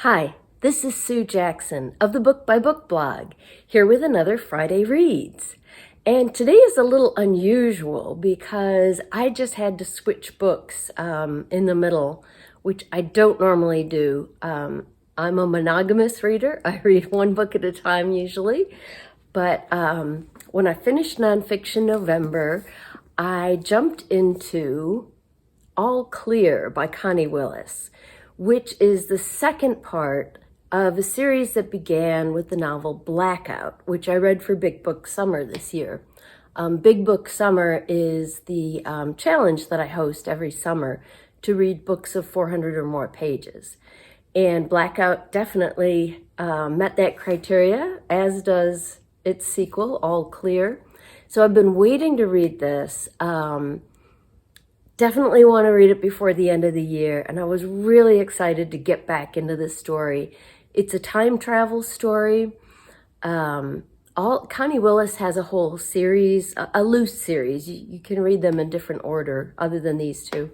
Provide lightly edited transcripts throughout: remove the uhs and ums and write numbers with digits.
Hi, this is Sue Jackson of the Book by Book blog, here with another Friday Reads. And today is a little unusual because I just had to switch books in the middle, which I don't normally do. I'm a monogamous reader. I read one book at a time usually. But when I finished nonfiction November, I jumped into All Clear by Connie Willis, which is the second part of a series that began with the novel Blackout, which I read for Big Book Summer this year. Big Book Summer is the challenge that I host every summer to read books of 400 or more pages. And Blackout definitely met that criteria, as does its sequel, All Clear. So I've been waiting to read this. Definitely want to read it before the end of the year, and I was really excited to get back into this story. It's a time travel story. Connie Willis has a whole series, a loose series. You can read them in different order other than these two,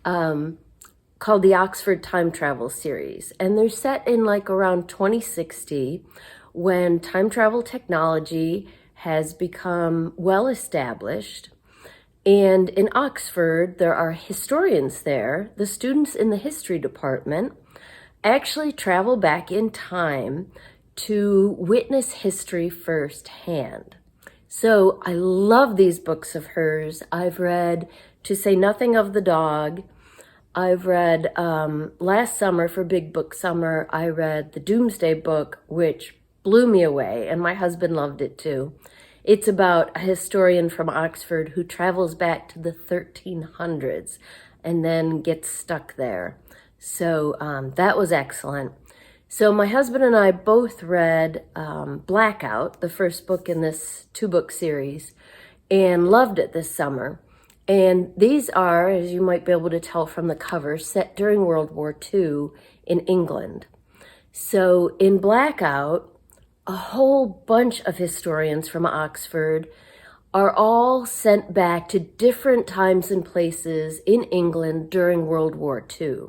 called the Oxford Time Travel series. And they're set in like around 2060 when time travel technology has become well established. And in Oxford, there are historians there. The students in the history department actually travel back in time to witness history firsthand. So I love these books of hers. I've read To Say Nothing of the Dog. I've read, last summer for Big Book Summer, I read the Doomsday Book, which blew me away, and my husband loved it too. It's about a historian from Oxford who travels back to the 1300s and then gets stuck there. So that was excellent. So my husband and I both read Blackout, the first book in this two-book series, and loved it this summer. And these are, as you might be able to tell from the cover, set during World War II in England. So in Blackout, a whole bunch of historians from Oxford are all sent back to different times and places in England during World War II.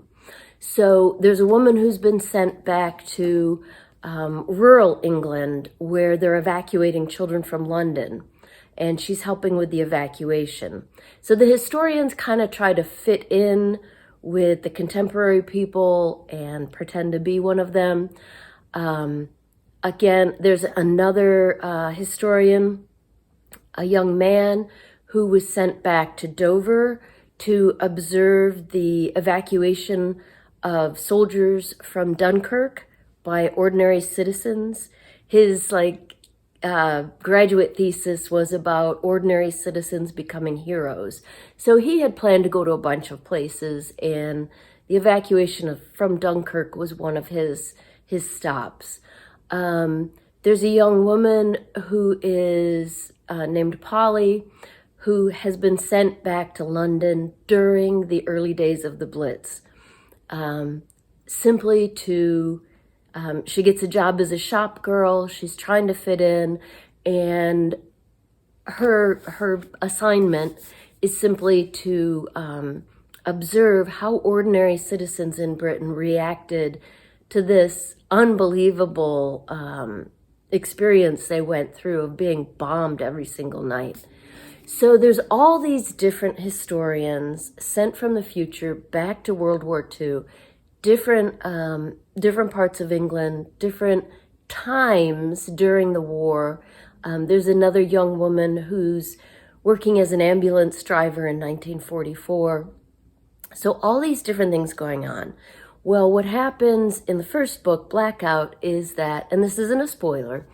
So there's a woman who's been sent back to rural England where they're evacuating children from London, and she's helping with the evacuation. So the historians kind of try to fit in with the contemporary people and pretend to be one of them. Again, there's another historian, a young man who was sent back to Dover to observe the evacuation of soldiers from Dunkirk by ordinary citizens. His graduate thesis was about ordinary citizens becoming heroes. So he had planned to go to a bunch of places, and the evacuation from Dunkirk was one of his stops. There's a young woman who is named Polly, who has been sent back to London during the early days of the Blitz, simply to, she gets a job as a shop girl. She's trying to fit in, and her assignment is simply to observe how ordinary citizens in Britain reacted to this unbelievable experience they went through of being bombed every single night. So there's all these different historians sent from the future back to World War II, different parts of England, different times during the war. There's another young woman who's working as an ambulance driver in 1944. So all these different things going on. Well, what happens in the first book, Blackout, is that, and this isn't a spoiler,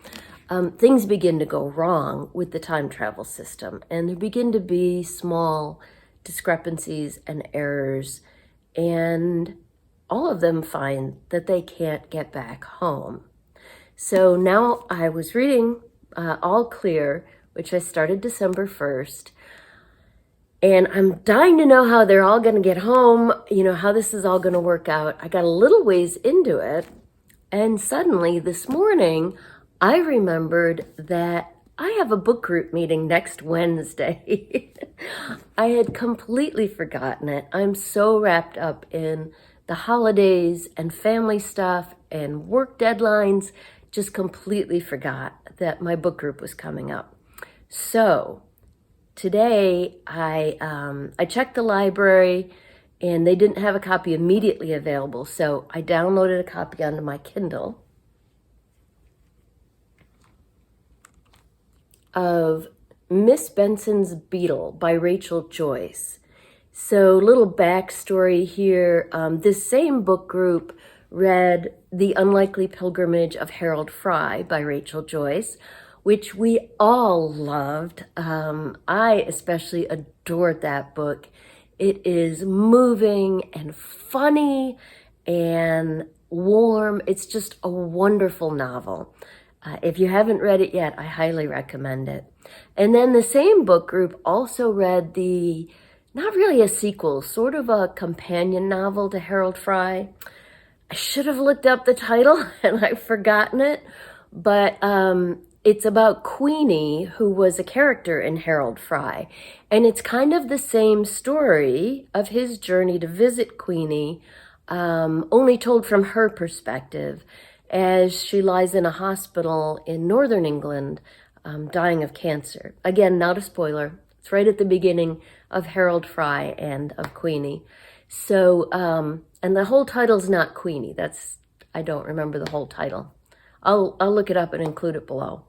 things begin to go wrong with the time travel system, and there begin to be small discrepancies and errors, and all of them find that they can't get back home. So now I was reading All Clear, which I started December 1st, and I'm dying to know how they're all going to get home, how this is all going to work out. I got a little ways into it, and suddenly this morning, I remembered that I have a book group meeting next Wednesday. I had completely forgotten it. I'm so wrapped up in the holidays and family stuff and work deadlines, just completely forgot that my book group was coming up. So today I checked the library and they didn't have a copy immediately available. So I downloaded a copy onto my Kindle of Miss Benson's Beetle by Rachel Joyce. So little backstory here, this same book group read The Unlikely Pilgrimage of Harold Fry by Rachel Joyce, which we all loved. I especially adored that book. It is moving and funny and warm. It's just a wonderful novel. If you haven't read it yet, I highly recommend it. And then the same book group also read not really a sequel, sort of a companion novel to Harold Fry. I should have looked up the title and I've forgotten it, but it's about Queenie, who was a character in Harold Fry. And it's kind of the same story of his journey to visit Queenie, only told from her perspective as she lies in a hospital in northern England, dying of cancer. Again, not a spoiler. It's right at the beginning of Harold Fry and of Queenie. So, and the whole title's not Queenie. I don't remember the whole title. I'll look it up and include it below.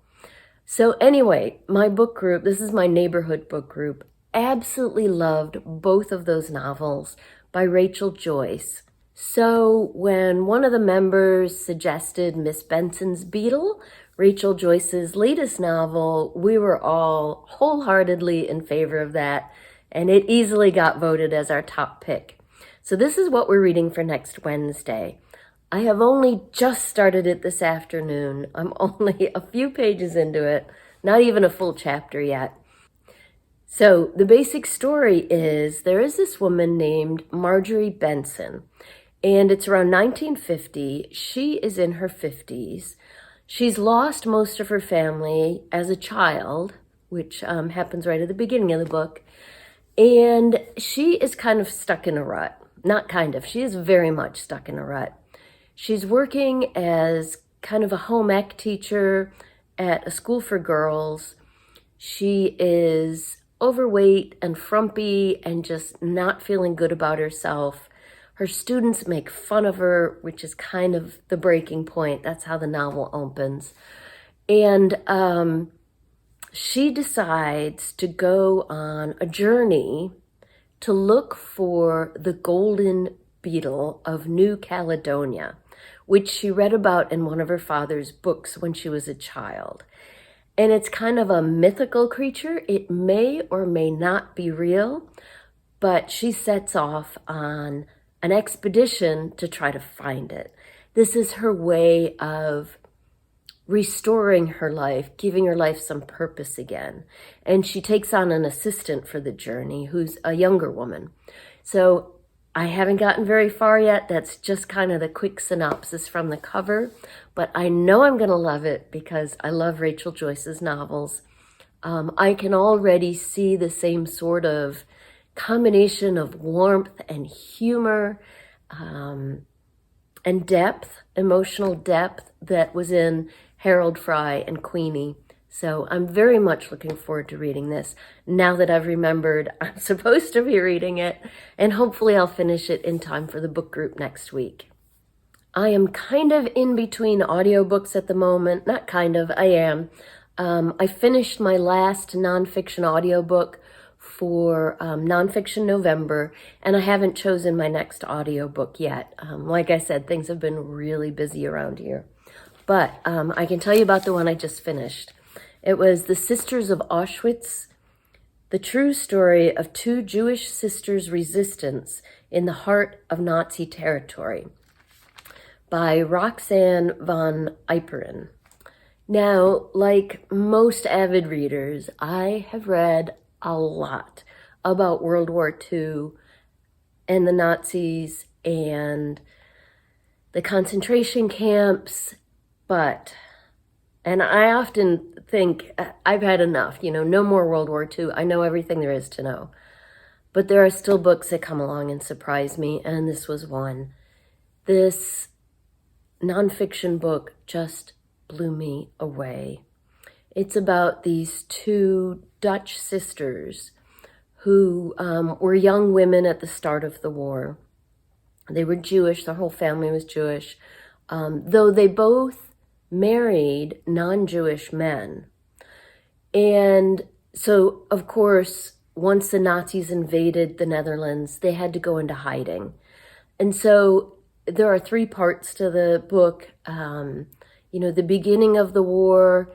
So anyway, my book group, this is my neighborhood book group, absolutely loved both of those novels by Rachel Joyce. So when one of the members suggested Miss Benson's Beetle, Rachel Joyce's latest novel, we were all wholeheartedly in favor of that, and it easily got voted as our top pick. So this is what we're reading for next Wednesday. I have only just started it this afternoon. I'm only a few pages into it, not even a full chapter yet. So the basic story is there is this woman named Marjorie Benson, and it's around 1950. She is in her 50s. She's lost most of her family as a child, which happens right at the beginning of the book. And she is kind of stuck in a rut. Not kind of, she is very much stuck in a rut. She's working as kind of a home ec teacher at a school for girls. She is overweight and frumpy and just not feeling good about herself. Her students make fun of her, which is kind of the breaking point. That's how the novel opens. And she decides to go on a journey to look for the golden beetle of New Caledonia, which she read about in one of her father's books when she was a child. And it's kind of a mythical creature. It may or may not be real, but she sets off on an expedition to try to find it. This is her way of restoring her life, giving her life some purpose again. And she takes on an assistant for the journey who's a younger woman. So I haven't gotten very far yet. That's just kind of the quick synopsis from the cover, but I know I'm going to love it because I love Rachel Joyce's novels. I can already see the same sort of combination of warmth and humor and depth, emotional depth that was in Harold Fry and Queenie. So I'm very much looking forward to reading this now that I've remembered I'm supposed to be reading it, and hopefully I'll finish it in time for the book group next week. I am kind of in between audiobooks at the moment. Not kind of, I am. I finished my last nonfiction audiobook for Nonfiction November, and I haven't chosen my next audiobook yet. Like I said, things have been really busy around here. But I can tell you about the one I just finished. It was The Sisters of Auschwitz, the true story of two Jewish sisters' resistance in the heart of Nazi territory, by Roxanne von Yperen. Now, like most avid readers, I have read a lot about World War II and the Nazis and the concentration camps, and I often think I've had enough, no more World War II. I know everything there is to know. But there are still books that come along and surprise me, and this was one. this nonfiction book just blew me away. It's about these two Dutch sisters who were young women at the start of the war. They were Jewish, their whole family was Jewish, though they both married non-Jewish men. And so, of course, once the Nazis invaded the Netherlands, they had to go into hiding. And so there are three parts to the book. The beginning of the war,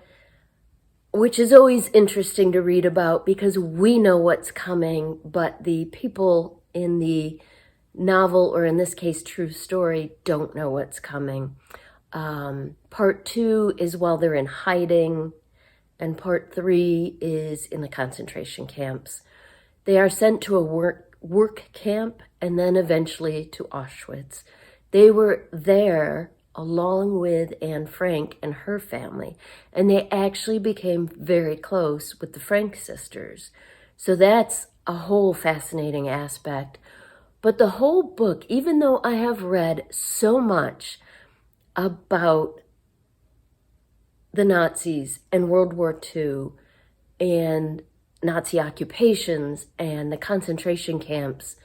which is always interesting to read about because we know what's coming, but the people in the novel, or in this case, true story, don't know what's coming. Part 2 is while they're in hiding, and part 3 is in the concentration camps. They are sent to a work camp and then eventually to Auschwitz. They were there along with Anne Frank and her family, and they actually became very close with the Frank sisters. So that's a whole fascinating aspect. But the whole book, even though I have read so much about the Nazis and World War II and Nazi occupations and the concentration camps,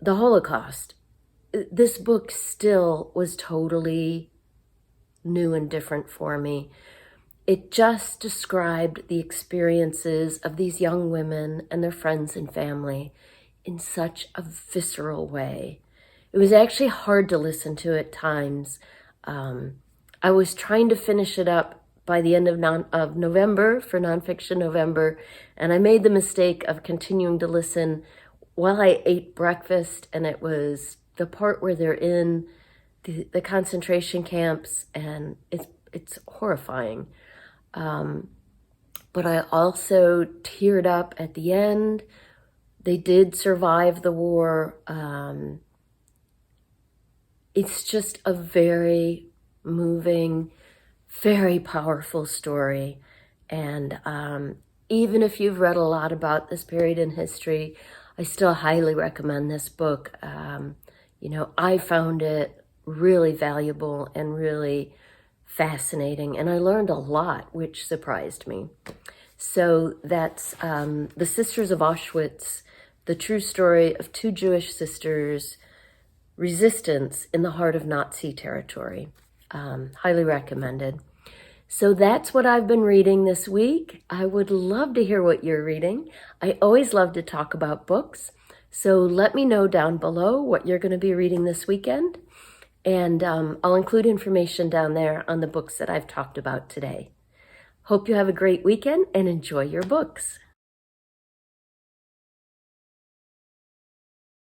the Holocaust, this book still was totally new and different for me. It just described the experiences of these young women and their friends and family in such a visceral way. It was actually hard to listen to at times. I was trying to finish it up by the end of November, for Nonfiction November, and I made the mistake of continuing to listen while I ate breakfast, and it was the part where they're in the concentration camps, and it's horrifying. But I also teared up at the end. They did survive the war. It's just a very moving, very powerful story. And even if you've read a lot about this period in history, I still highly recommend this book. I found it really valuable and really fascinating, and I learned a lot, which surprised me. So that's The Sisters of Auschwitz, the true story of two Jewish sisters' resistance in the heart of Nazi territory. Highly recommended. So that's what I've been reading this week. I would love to hear what you're reading. I always love to talk about books. So let me know down below what you're going to be reading this weekend. And I'll include information down there on the books that I've talked about today. Hope you have a great weekend and enjoy your books.